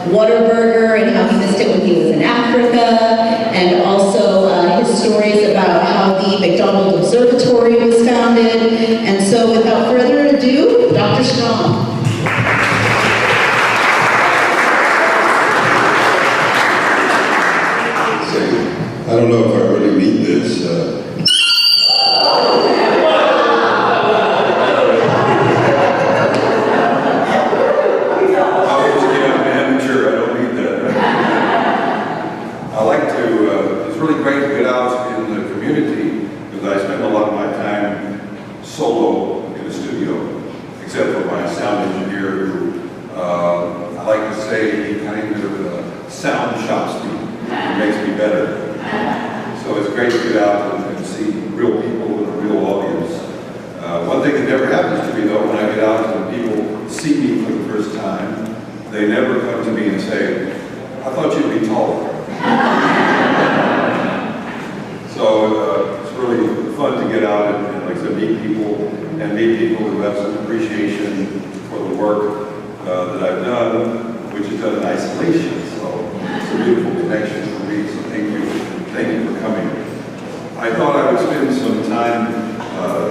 Whataburger and how he missed it when he was in Africa, and also his stories about how the McDonald Observatory was founded. And so without further ado, Dr. Strong. I don't know if I really need this. It's really great to get out in the community because I spend a lot of my time solo in the studio, except for my sound engineer who, I like to say, he kind of sound shops me. It makes me better. So it's great to get out and see real people with a real audience. One thing that never happens to me though, when I get out and people see me for the first time, they never come to me and say, I thought you'd be taller. So it's really fun to get out and like I said, meet people who have some appreciation for the work that I've done, which is done in isolation. So it's a beautiful connection for me. So thank you for coming. I thought I would spend some time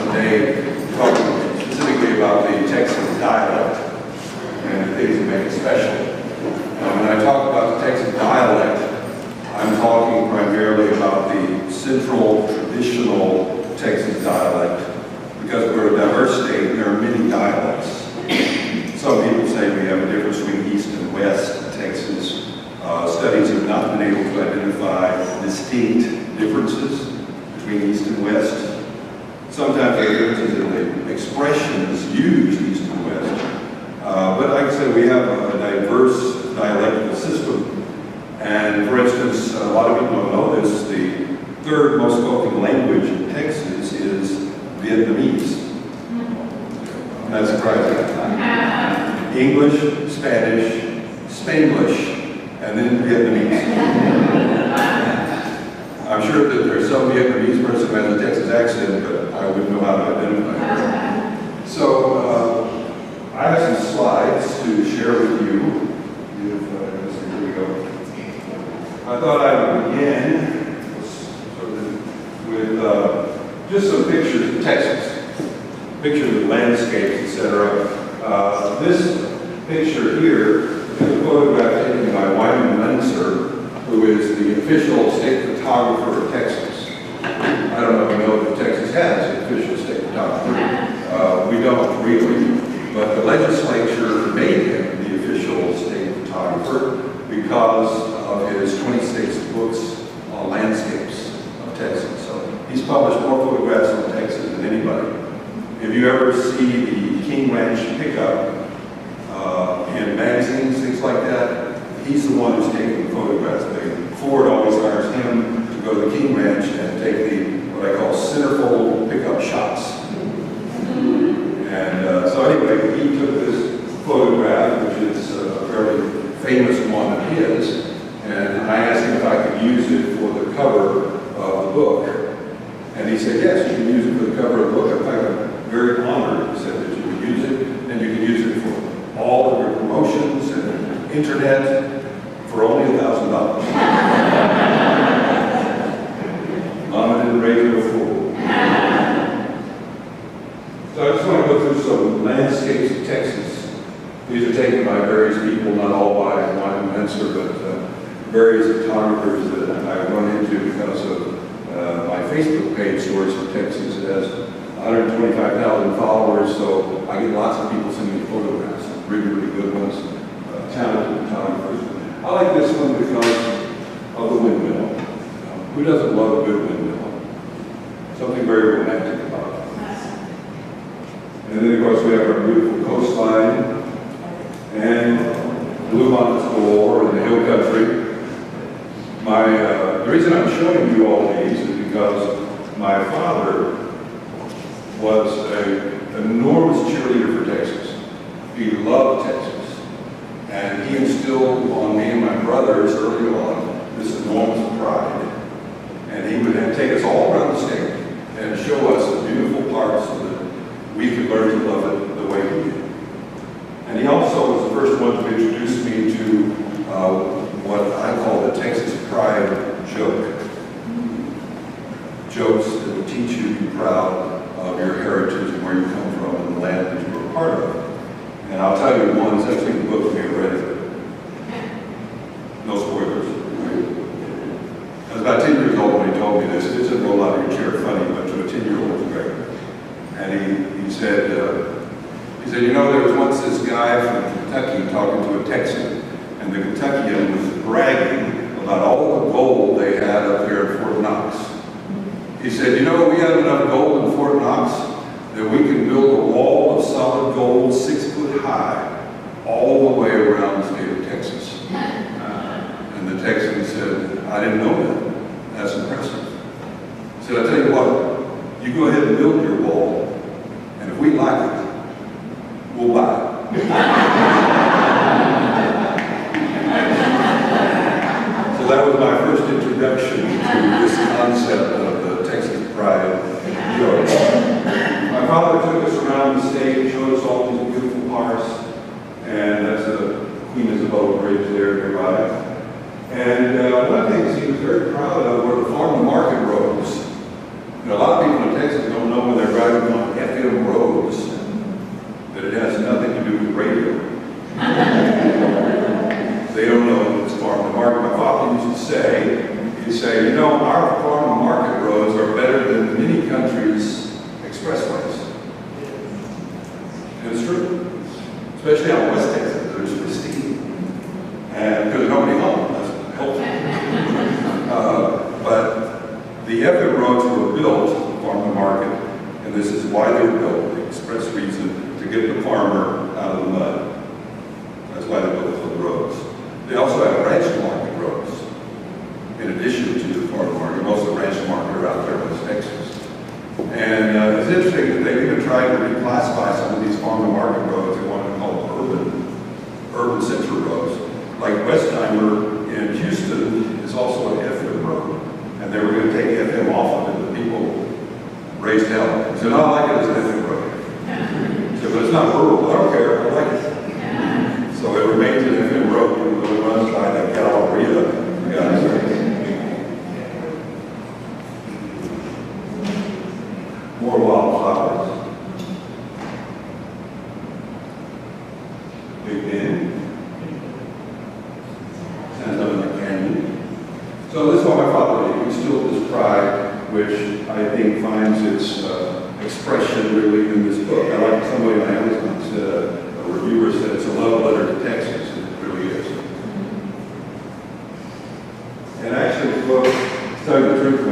today talking specifically about the Texan dialect and the things that make it special. When I talk about the Texan dialect, I'm talking primarily about the central traditional Texas dialect because we're a diverse state and there are many dialects. Some people say we have a difference between East and West in Texas. Studies have not been able to identify distinct differences between East and West. Sometimes there are differences in the expressions used East and West. But like I said, we have a diverse dialectal system. And for instance, a lot of people don't know this, the third most spoken language in Texas is Vietnamese. Not surprising. English, Spanish, Spanglish, and then Vietnamese. I'm sure that there's some Vietnamese person who has a Texas accent, but I wouldn't know how to identify it. So I have some slides to share with you. Here we go. I thought I would begin with just some pictures of Texas, pictures of landscapes, etc. This picture here is a photograph taken by Wyman Lenser, who is the official state photographer of Texas. I don't know if you know that Texas has an official state photographer. We don't really, but the legislature made him the official state photographer because of his 26 books on landscapes of Texas. So he's published more photographs on Texas than anybody. If you ever see the King Ranch pickup in magazines, things like that, he's the one who's taking the photographs. Ford always hires him to go to the King Ranch and take the, what I call centerfold pickup shots. And so anyway, he took this photograph, which is a fairly famous one of his, and I asked him if I could use it for the cover of the book. And he said, yes, you can use it for the cover of the book. In fact, I'm very honored, he said, that you would use it, and you can use it for all of your promotions and internet for only $1,000. Mama didn't raise you a fool. So I just want to go through some landscapes of Texas. These are taken by various people, not all by Wyman Lenser, but various photographers that I run into because of my Facebook page, Stories from Texas. It has 125,000 followers, so I get lots of people sending me photographs, really, really good ones, talented photographers. I like this one because of the windmill. Who doesn't love a good windmill? Something very romantic about it. And then, of course, we have our beautiful coastline and Blue Mountains galore in the hill country. The reason I'm showing you all these is because my father was an enormous cheerleader for Texas. He loved Texas. And he instilled on me and my brothers early on this enormous pride. And he would take us all around the state and show us the beautiful parts so that we could learn to love it the way he did. And he also was the first one to introduce me to jokes that will teach you to be proud of your heritage and where you come from and the land that you were a part of. And I'll tell you one, it's actually in the book if you haven't read it. No spoilers. I was about 10 years old when he told me this. It doesn't roll out of your chair funny, but to a 10-year-old it's great. And he said, you know, there was once this guy from Kentucky talking to a Texan, and the Kentuckian was bragging about all the gold they had up here in Fort Knox. He said, you know, we have enough gold in Fort Knox that we can build a wall of solid gold 6 foot high all the way around the state of Texas. And the Texan said, I didn't know that. That's impressive. He said, I'll tell you what, you go ahead and build your wall, and if we like it, we'll buy it. So that was my first introduction to this concept of the Texas pride joke. My father took us around the state, showed us all these beautiful parks, and that's the Queen Isabel Bridge there nearby. And one of the things he was very proud of were the farm to market roads. You know, a lot of people in Texas don't know when they're driving on FM roads that it has nothing to do with radio. They don't know it's farm to market. My father used to say, he'd say, you know, our farm to market roads are better than many countries' expressways. And it's true. Especially out in West Texas, they're just pristine. And because nobody home, that's helpful. But the FM roads were built, farm to market, and this is why they were built, the express reason, to get the farmer out of the mud. That's why they built those roads. They also have ranch market roads. In addition to the farm to market, most of the ranch market are out there in West Texas. And it's interesting that they even tried to reclassify some of these farm to market roads. They wanted to call them urban central roads. Like Westheimer in Houston is also an FM road. And they were going to take FM off of it, but people raised hell. He said, no, I like it as an FM road. He said, but it's not rural. I don't care. I like it. So it remains an FM road, even though it runs by the Galleria guys. More wildflowers. Big Bend. Sounds up in the canyon. So this is what my father did. He instilled this pride, which I think finds its expression really in this book. I like somebody on Amazon said, a reviewer said it's a love letter to Texas, and it really is. And actually, the book, to tell you the truth,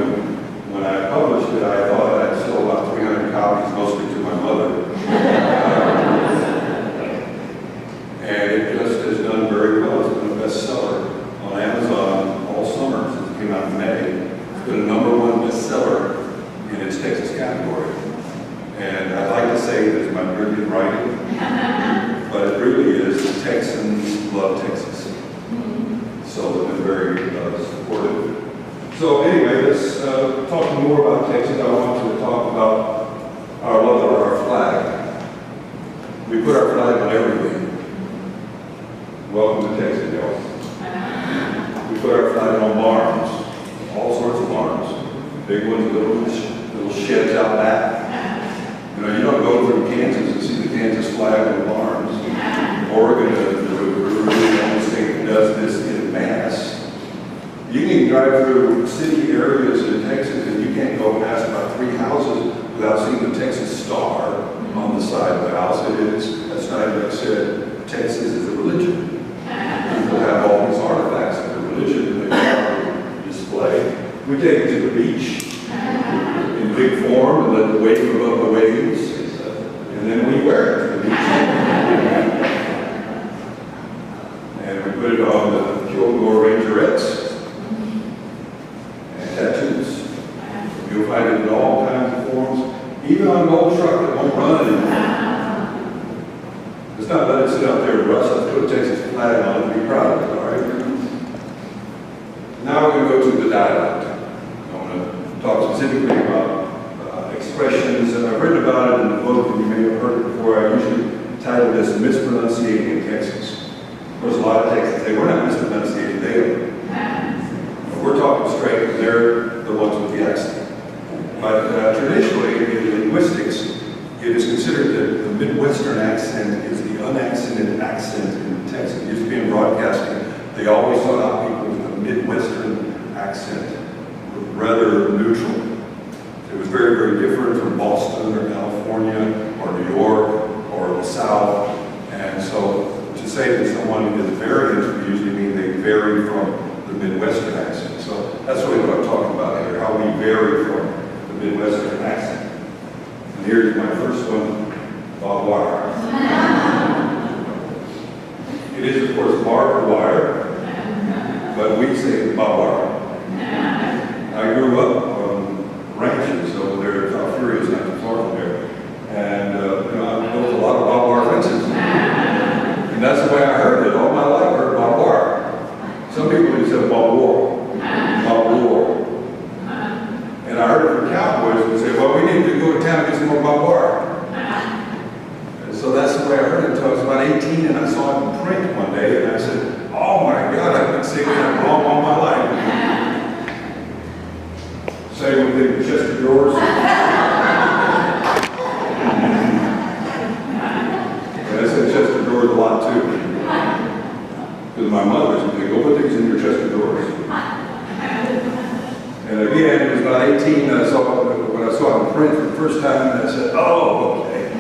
when I published it, I thought I'd sold about 300 copies, mostly to my mother. And it just has done very well. It's been a bestseller on Amazon all summer since it came out in May. It's been a #1 bestseller in its Texas category. And I'd like to say that it's my brilliant writing, but it really is. Texans love Texas. So they've been very supportive. So anyway, let's talk more about Texas. I want to talk about our love of our flag. We put our flag on everything. Welcome to Texas, y'all. We put our flag on barns, all sorts of barns. Big ones, little sheds out back. You know, you don't go through Kansas and see the Kansas flag on barns. Oregon does this in mass. You can drive through city areas in Texas and you can't go past about 3 houses without seeing the Texas star on the side of the house. That's not like I said, Texas is a religion. People have all these artifacts of the religion that they display. We take it to the beach in big form and let it wave above the waves. And then we wear it to the beach. And we put it on the Kilgore Rangerettes and tattoos. You'll find it in all kinds of forms, even on an old truck that won't run anymore. It's not let it sit out there and rust. Let's put a Texas flag on it and be proud of it, all right? Now we're going to go to the dialect. I want to talk specifically about expressions, and I've written about it in the book, and you may have heard it before. I usually title this Mispronunciating in Texas. There's a lot of Texans say, we're not mispronunciating, they are. We're talking straight, and they're the ones with the accent. But traditionally, in linguistics, it is considered that the Midwestern accent is the unaccented accent in Texas. It used to be in broadcasting. They always sought out people with a Midwestern accent, rather neutral. It was very, very different from Boston or California or New York or the South. And so to say that someone is variant would usually mean they vary from the Midwestern accent. So that's really what I'm talking about here, how we vary from the Midwestern accent. And here's my first one, barbed wire. It is, of course, barbed wire, but we say barbed wire. I grew up on ranches over there at Furious, not too far from there. And I built a lot of barbed wire fences. And that's the way I heard it. All my life I heard barbed wire. Some people just said barbed wire. Barbed wire. And I heard it from cowboys who say, well, we need to go to town and get some more barbed wire. And so that's the way I heard it until I was about 18 and I saw it in print one day and I said, oh my God, I've been saying that wrong all my life. Same with the chest of drawers. I said chest of drawers a lot too. Because my mother used to say, go put things in your chest of drawers. And again, it was about 18 when I saw it in print for the first time, and I said, oh, okay. I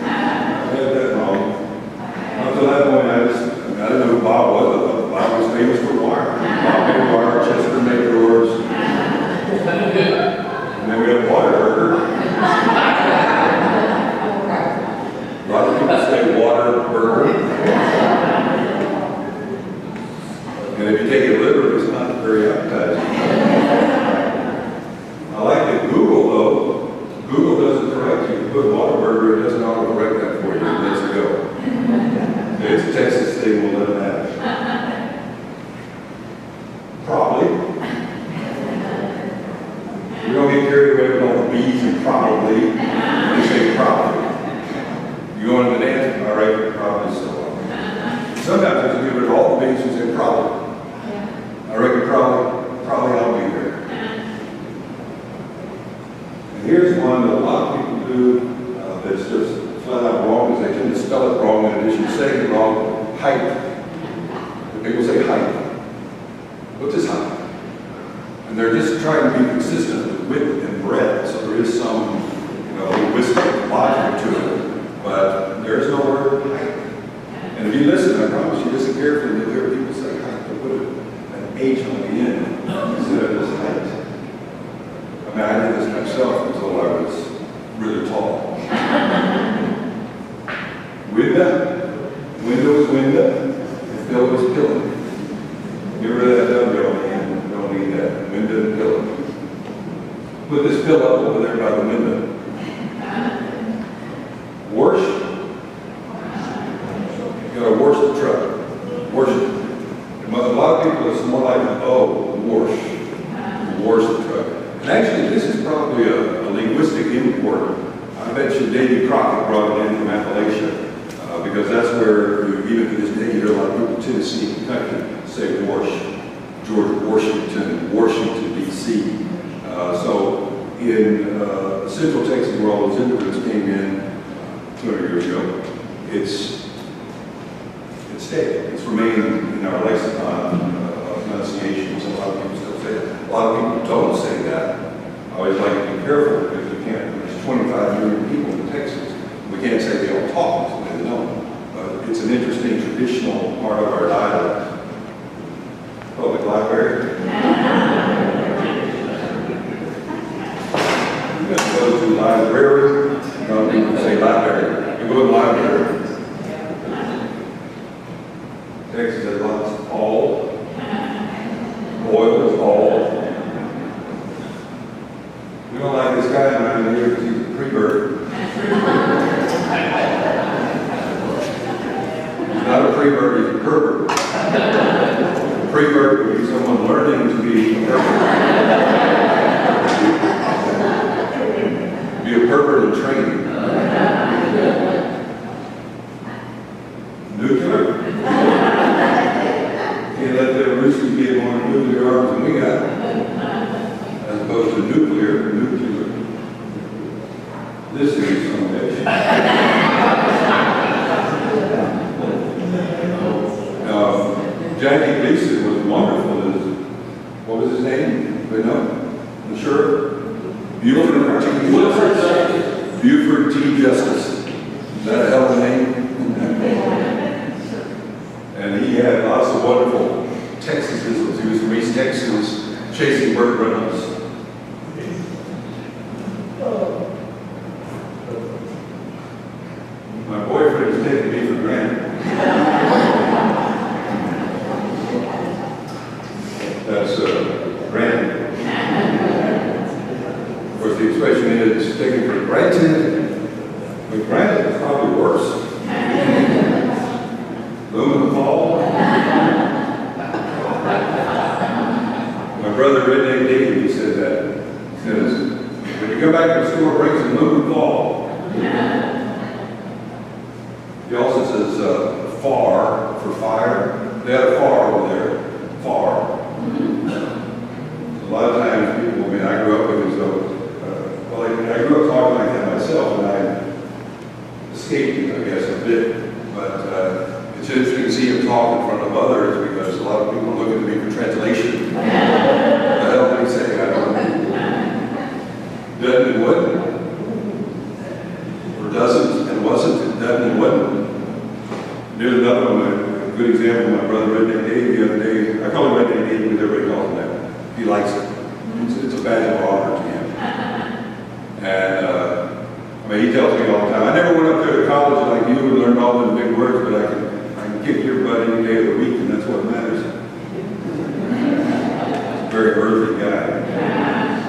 had that wrong. Up to that point, I didn't know who Bob was. I thought Bob was famous for wire. Bob made wire, Chester made drawers. And then we had Waterburger. A lot of people say Waterburger. And if you take it literally, it's not very appetizing. I like that Google, though. Google doesn't correct you. You put Waterburger, it doesn't auto-correct that for you. It lets it go. It's a Texas thing, we'll let it happen. Probably. We don't get carried away with all the B's and probably. We say probably. You go into the dance, all right, probably so on. Sometimes if you give it all the B's, you say probably. I reckon probably I'll be there. And here's one that a lot of people do that's just flat out wrong, because they tend to spell it wrong, and in addition to saying it wrong, height. People say height. What's this height? And they're just trying to be consistent with width and breadth, so there is some, linguistic logic to it, but there is no word height. And if you listen, I promise you, listen carefully, you'll hear people say height, they put an H on the end instead of this height. I mean, I did this myself until I was really tall. Window is window, and pillow is pillow. Get rid of that W on the end, don't need that. Window and pillow. Put this pillow over there by the window. Worship. You gotta worship the truck. Worship. A lot of people, it's more like, worship the truck. And actually, this is probably a linguistic import. I bet you Davy Crockett brought it in from Appalachia, because that's where, even to this day, you hear a lot of people in Tennessee and Kentucky say worship. George Washington, D.C. So in Central Texas, where all those immigrants came in 200 years ago, it's stayed. It's remained in our lexicon of pronunciations. A lot of people still say it. A lot of people don't say that. I always like to be careful because we can't. There's 25 million people in Texas. We can't say they don't talk, so they don't. But it's an interesting traditional part of our dialect. Public library. You go to the library. People say library. You go to the library. Texas has lots of all. Oil is all. We don't like this guy around here because he's a pre-bird. He's not a pre-bird, he's a pervert. A pre-bird would be someone learning to be a pervert. Be a pervert in training. Nuclear. Can't let the Russians get more nuclear arms than we got. As opposed to nuclear. This is some bitch. Jackie Gleason was wonderful. What was his name? Wait, no. I'm sure. Buford T. Justice. Is that a hell of a name? And he had lots of wonderful Texas visits. He was from East Texas, chasing Burt Reynolds. My boyfriend is taking me for granted. That's granted. Of course, the expression is taken for granted, but granted is probably worse. Bloom in the fall. My brother Redneck David, he said that. He says, when you come back to the store, bring some bloom in the fall. He also says far for fire. They had a far over there. Far. A lot of times people, I grew up with it, so, I grew up talking like that myself, and I escaped it, I guess, a bit. But it's interesting to see him talk in front of others, because a lot of people are looking at me for translation. What the hell did he say? I don't know. Doesn't and wouldn't. Or doesn't and wasn't, and doesn't and wouldn't. There's another one, a good example, my brother Redneck Dave the other day. I call him Redneck Dave because everybody calls him that. He likes it. It's a badge of honor to him. And he tells me all the time, I never went up there to college like you and learned all the big words, but I can kick your butt any day of the week, and that's what matters. Very earthy guy.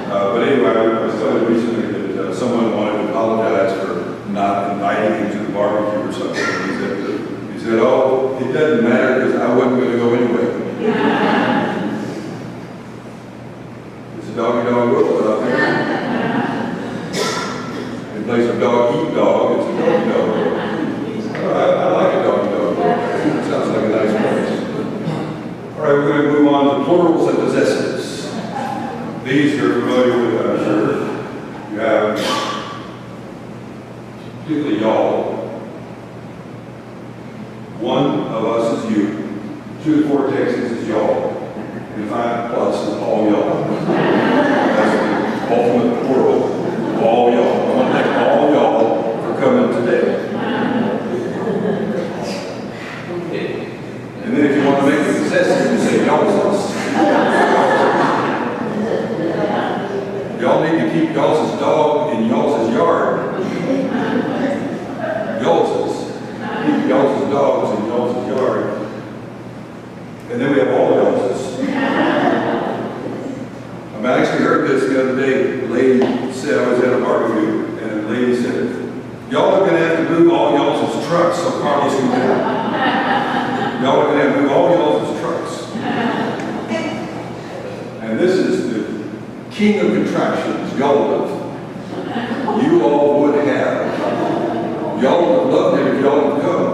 But anyway, I was telling recently that someone wanted to apologize for not inviting him to the barbecue or something. He said, oh, it doesn't matter because I wasn't going to go anyway. It's a doggy dog world out there. In place of dog eat dog, it's a doggy dog world. I like a doggy dog world. It sounds like a nice place. All right, we're going to move on to plurals and possessives. These you're familiar with, I'm sure. You have, particularly y'all. One of us is you. 2 to 4 Texans is y'all. And 5 plus is all y'all. That's the ultimate plural. All y'all. I want to thank all y'all for coming today. And then if you want to make it possessive, you say y'all's. Y'all need to keep y'all's dog in y'all's yard. Y'all's. Keep y'all's dogs in y'all's yard. And then we have all y'all's. I actually heard this the other day. A lady said, I was at a barbecue, and the lady said, y'all are going to have to move all y'all's trucks so Carlos can get out. Y'all are going to have to move all y'all's trucks. And this is the king of contractions, y'all would. You all would have. Y'all would have loved it if y'all would come.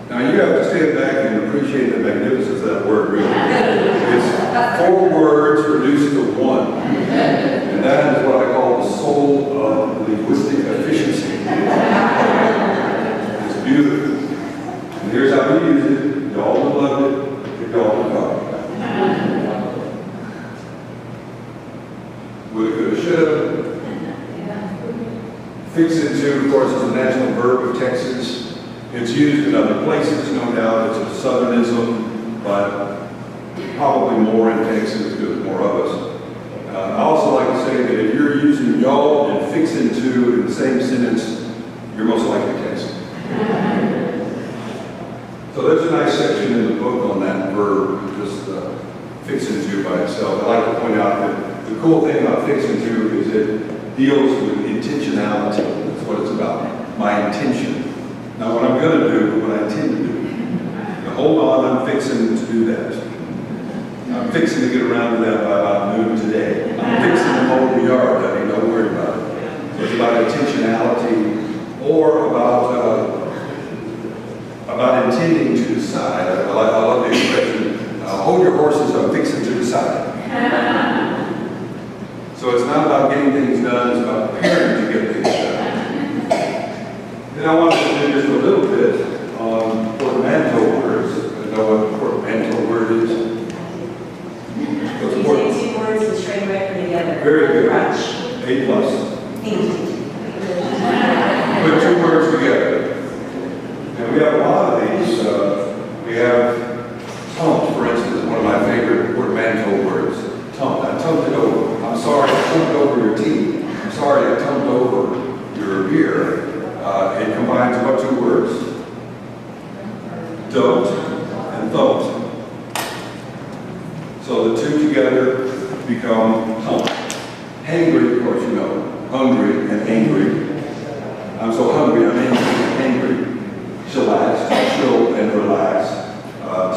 Now you have to stand back and appreciate the magnificence of that word, really. It's 4 words reduced to 1. And that is what I call the soul of linguistic efficiency. It's beautiful. And here's how we use it. Y'all would love it if y'all would come. Woulda, coulda, shoulda. Fix into, of course, is a national verb of Texas. It's used in other places, no doubt. It's a southernism, but probably more in Texas because more of us. I also like to say that if you're using y'all and fix into in the same sentence, you're most likely Texan. So there's a nice section in the book on that verb, just fix into by itself. I like to point out that the cool thing about fix into is it deals with intentionality. That's what it's about. My intention. Not what I'm going to do, but what I intend to do. Now, hold on, I'm fixing to do that. I'm fixing to get around to that by about noon today. I'm fixing to mow the yard, honey, don't worry about it. So it's about intentionality or about intending to decide. I love the expression, hold your horses, I'm fixing to decide. So it's not about getting things done, it's about preparing to must. Put two words together. And we have a lot of these. We have tump, for instance, one of my favorite portmanteau words. Tump. I tumped it over. I'm sorry, I tumped over your tea. I'm sorry, I tumped over your beer. It combines what two words? Don't and don't. So the two together become tump. Hangry, of course, you know. Hungry and angry. I'm so hungry, I'm angry. Chillax, chill and relax.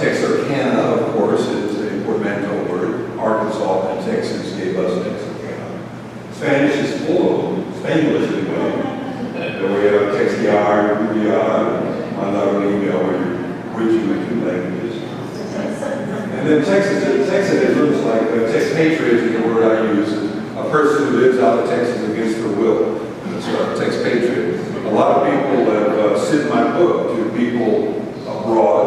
Texarkana, of course, is a portmanteau word. Arkansas and Texas gave us Texarkana. Spanish is full of them. Spanglish anyway. Then we have Texiar, Rubiar, Mandarinio, or bridging the two languages. And then Texanism is like, Texpatriot is the word I use. A person who lives out of Texas against their will. That's a Texpatriot. A lot of people have sent my book to people abroad.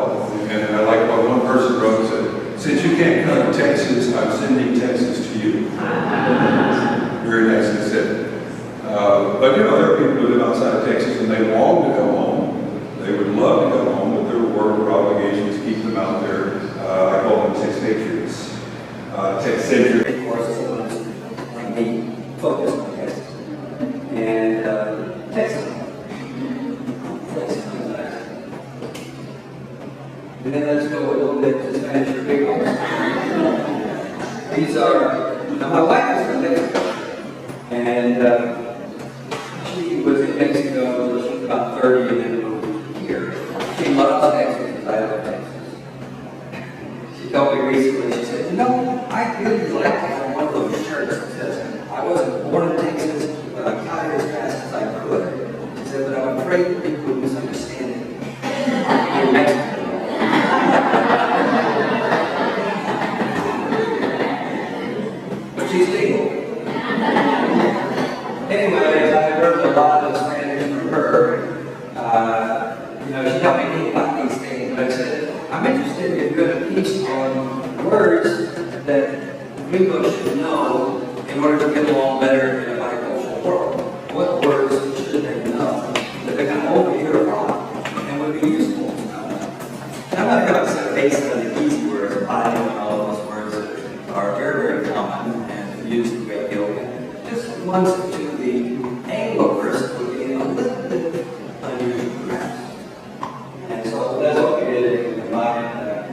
And I like what one person wrote, said, since you can't come to Texas, I'm sending Texas to you. Very nicely said. But you know, there are people who live outside of Texas and they long to come home. They would love to come home, but their work or obligations keep them out there. I call them Texpatriots. Texcentric. And be focused on Texas. And Texas. And then let's go a little bit to Spanish for big ones. These are, now my wife is from Mexico. And she was in Mexico, she was about 30 and then moved here. She loves Texas because I love Texas. She told me recently, she said, you know, I really like to have one of those shirts that says, I wasn't born in Texas, but I got it as fast as I could. She said, but I'm afraid that people would misunderstand it. You're Mexican. But she's legal. Anyways, I heard a lot of Spanish from her. You know, she helped me think about these things, but I said, I'm interested if you're going to teach on words that people should know in order to get along better in a bicultural world. What words should they know that they're going to overhear a lot and would be useful? And I'm not going to say basically the easy words, I and all those words that are very, very common and used a great deal. Just ones that to the Anglo person would be a little bit unusual perhaps. And so that's what we did in my,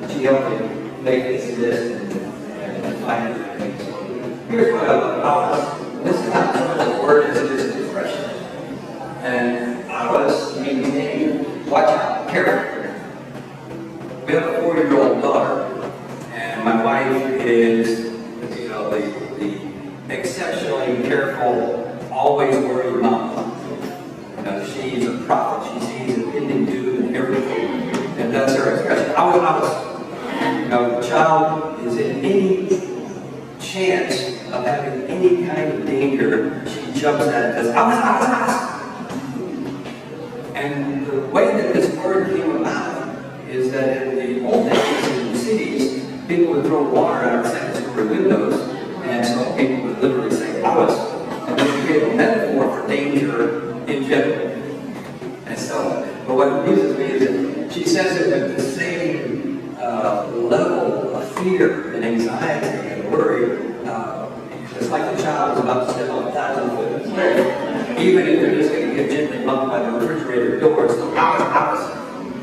she helped me make this list and find it. So here's what I love about this. This is not so much a word as it is an expression. And Alice means name, watch out, careful. We have a 4-year-old daughter, and my wife is, you know, the exceptionally careful, always worried mom. You know, she's a prophet. She sees impending doom in everything, and that's her expression. I was, you know, the child is in any chance of having any kind of danger, she jumps at it and says, "I was." And the way that this word came about is that in the old days in the cities, people would throw water out of second-story windows, and so people would literally say, "I was," and this became a metaphor for danger in general. And so, but what amuses me is that she says it at the same level of fear and anxiety and worry. It's like the child is about to step on a 1,000-foot cliff, even if they're just going to get gently bumped by the refrigerator door. It's still hours.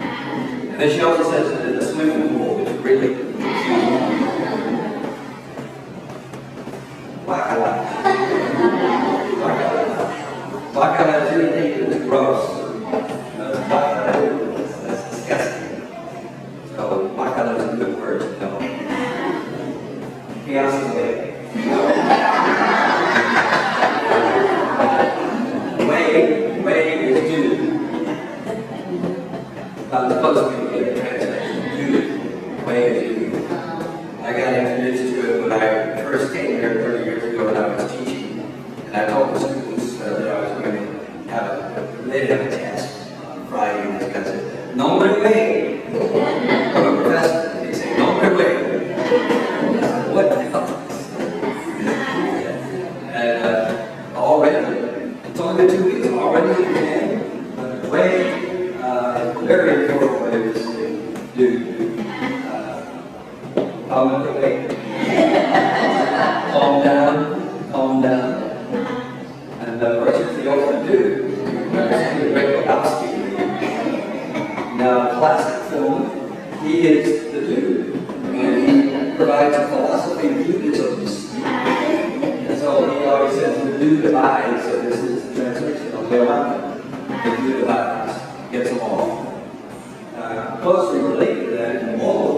And then she also says that in the swimming pool, which is really confusing. Waka is anything that's gross. That's disgusting. So waka is a good word to know. Chaos is way. Way is Jude. I'm supposed to be a translation. Jude. Way is Jude. I got introduced to it when I first came here 30 years ago when I was teaching. And I told the students that I was going to have they'd have a test on Friday and discuss it. Nombre way. I'm a professor. They say, nombre way. What the hell? And already only been 2 weeks already, and the way, very important way to say, dude, calm it away. Calm down, calm down. And of course, it's the ultimate dude. It's the great Lebowski. Now, classic film, he is the dude. And he provides a philosophy of dudisms. And so he always says, the dude divides, so this is the translation of the dude divides, gets along. Closely related to that is Molo.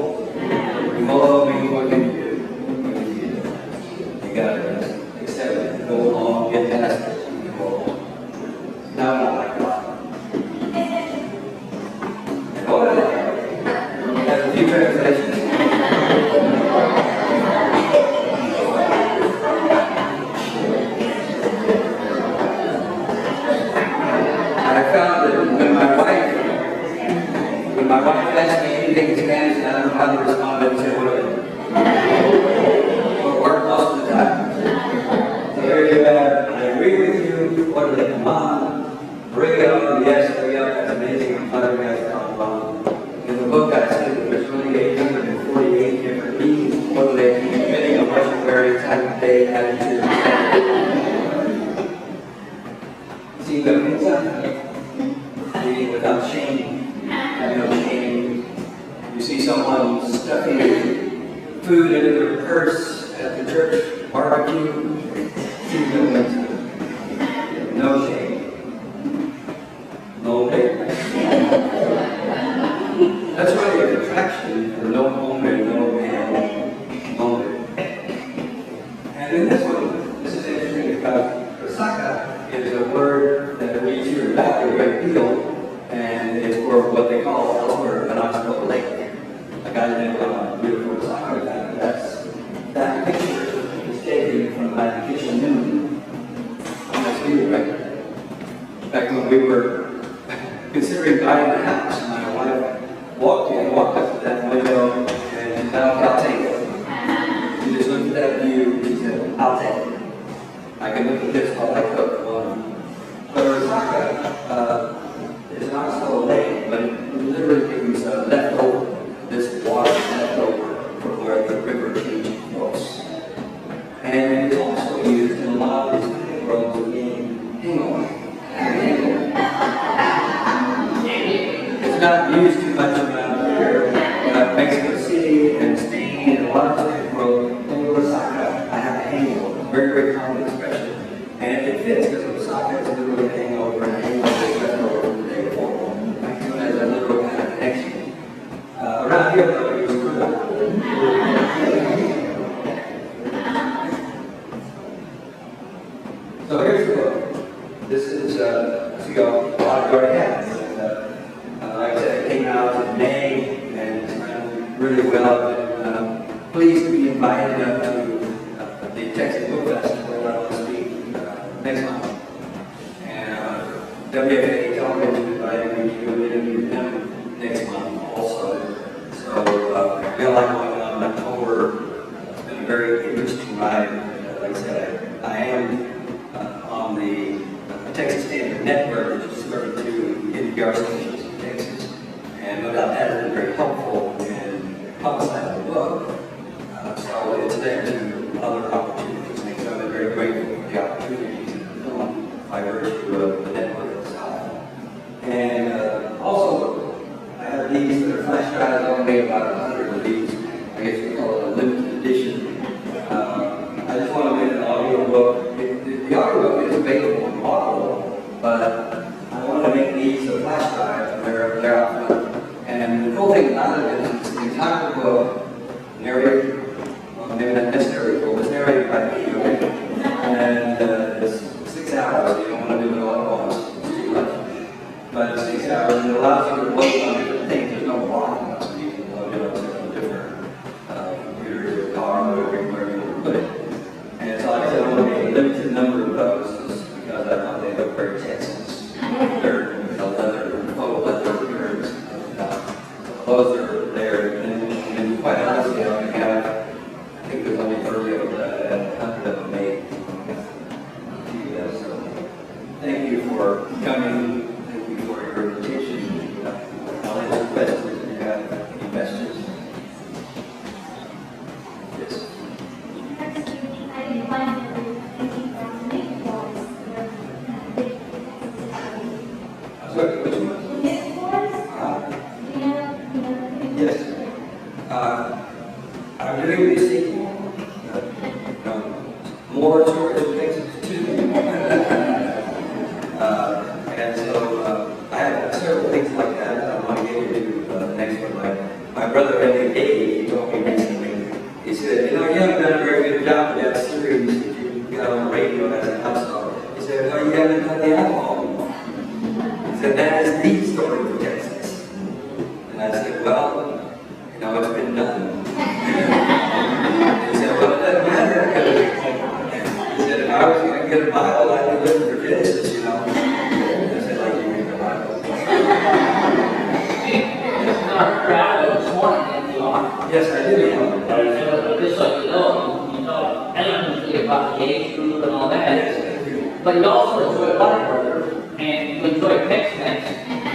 Molo means what can you do? You gotta accept it, go along, get past it. No, not like that. Oh, there's a few translations. I found that when my wife asked me anything in Spanish, I don't know how to respond and say whatever. But work most of the time. So here you have, I agree with you, what are they, come on, bring it on, yes, bring it up, that's amazing, I'm glad you guys talked about. In the book I said that there's really 848 different meanings, what are they, depending on what you're wearing, time of day, attitude, see what means being without shame, having no shame. You see someone stuffing food into their purse at the church barbecue, see what means no shame, no pain. That's really an attraction for no moment, no man moment. And then this one, this is interesting because Osaka is a word that we hear about a great deal, and it's for what they call elsewhere an Oxbow Lake. A guy named beautiful Osaka. That picture is taken from my kitchen noon. Right? Back when we were considering buying a house, my wife walked up to that window and found I'll take it. She just looked at that view and she said, I'll take it. I can look at this while I cook. But Osaka is not so late, but it literally means leftover. This water is leftover from where the river changed flows. And it's also used in a lot of these world to mean hangover. It's not used too much around here. Mexico City and Spain and a lot of the world, Osaka, I have a hangover. Very, very common expression. And it fits because Osaka is literally a hangover and a hangover is leftover from the day before. It has a literal kind of connection. Around here, though, it was cool. So here's the book. This is, you already have. Like I said, it came out in May, and it's done really well. Pleased to be invited up to the Texan Book Festival where I will speak next month. And WFA Television invited me to do an interview with them next month also. So we got a lot going on in October. It's been a very interesting ride. Like I said, I am on the Texas Standard Network, which is 32 NPR stations in Texas. And no doubt that has been very helpful in publicizing the book. So it's led to other opportunities. And so I'm very grateful for the opportunities by virtue of the network itself. And also, I have these that are flash drives. I made about 100 of these. I guess we call it a limited edition. I just want to make an audio book. The audio book is available on Audible, but I want to make these a flash drive. They're out front. And the cool thing about it is it's the entire book narrated, well, maybe not necessarily cool, but it's narrated by me. And it's 6 hours, so you don't want to do it all at once. for coming. Thank you for your invitation. I'll answer questions if you have any questions. Yes. Sorry, which one? Yes. I'm doing this sequel. More tours of Texas too. And so I have several things like that I want to get into the next one. Like my brother David, he told me recently, he said, you know, you haven't done a very good job with that series that you got on the radio as an episode. He said, well, you haven't done the album. He said, that is the story of Texas. And I said, well, you know, it's been done. He said, well, it doesn't matter because he said, if I was going to get a Bible, I'd be looking for Genesis, you know. I said, like, you read the Bible. Yes, I did. Just so you know eloquently about the age group and all that. But you also enjoy Whataburger and you enjoy Tex-Mex.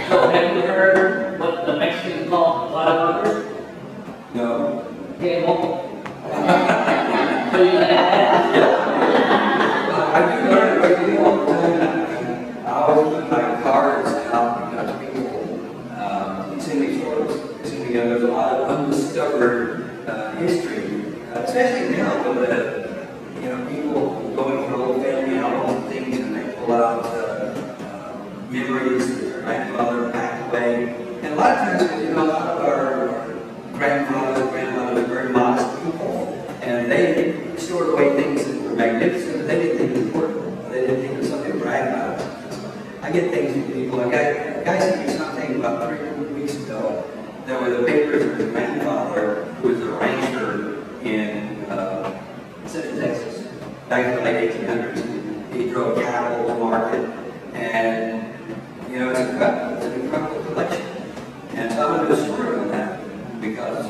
So have you heard what the Mexicans call Whataburger? No. Okay, well, so you I do learn everything all the time. I always put my cards out because people send me stories. There's a lot of undiscovered history, especially now with the, you know, people going through old family albums and things, and they pull out memories that their grandfather packed away. And a lot of times, you know, a lot of our grandmothers are very modest people, and they stored away things that were magnificent, but they didn't think it was important. They didn't think it was something to brag about. I get things from people. Like a guy sent me something about 3 weeks ago. There were the papers of his grandfather, who was a rancher in Central Texas, back in the late 1800s. He drove cattle to market, and you know, it's an incredible collection. And so I'm going to do a story on that because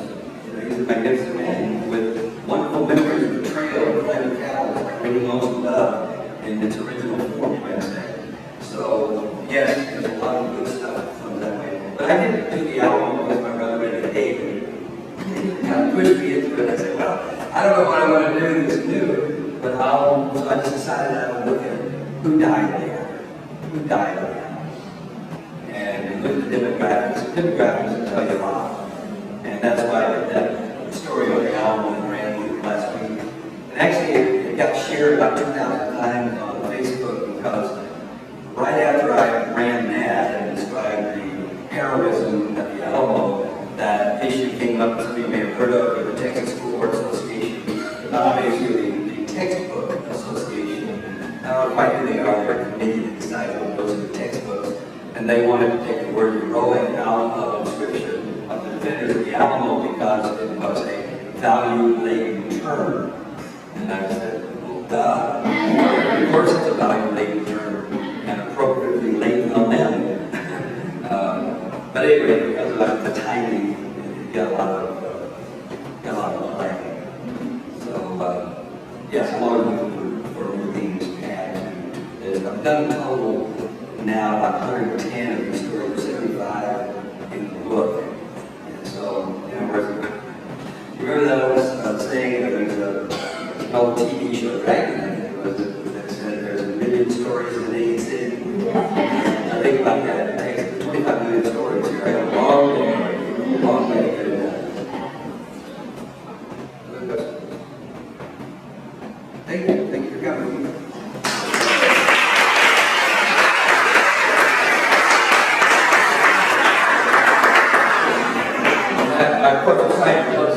you know, he's a magnificent man with wonderful memories of the trail of planted cattle, like reading Lonesome Dove in its original form, you might say. So yes, there's a lot of good stuff from that way. But I didn't do the album with my brother David. He kind of pushed me into it. I said, well, I don't know what I want to do that's new, but so I just decided I would look at who died there. Who died there. And look at the demographics. The demographics will tell you a lot. And that's why I did that story on the album and ran through last week. And actually, it got shared about 2,000 times on Facebook because right after I ran that and described the heroism at the Alamo, that issue came up, some of you may have heard of, the Texas School Board Association, basically the Textbook Association. I don't know quite who they are, they're a committee that decided what goes in the textbooks, and they wanted to take the word heroic out of the description of the defenders of the Alamo because it was a value-laden term. And I said, well, duh. Of course it's a value-laden term, and appropriately laden on them. But anyway, because of the timing, you got a lot of play. So yes, I'm always looking for new things to add to. I've done a total now about 110 of the stories, 75 in the book. And so, you know, remember that I was saying that there's an old TV show, Dragon, that said there's a million stories in the city. I think about that. It takes 25 million stories here. I have a long way to get it done. Thank you for coming. My corporate site was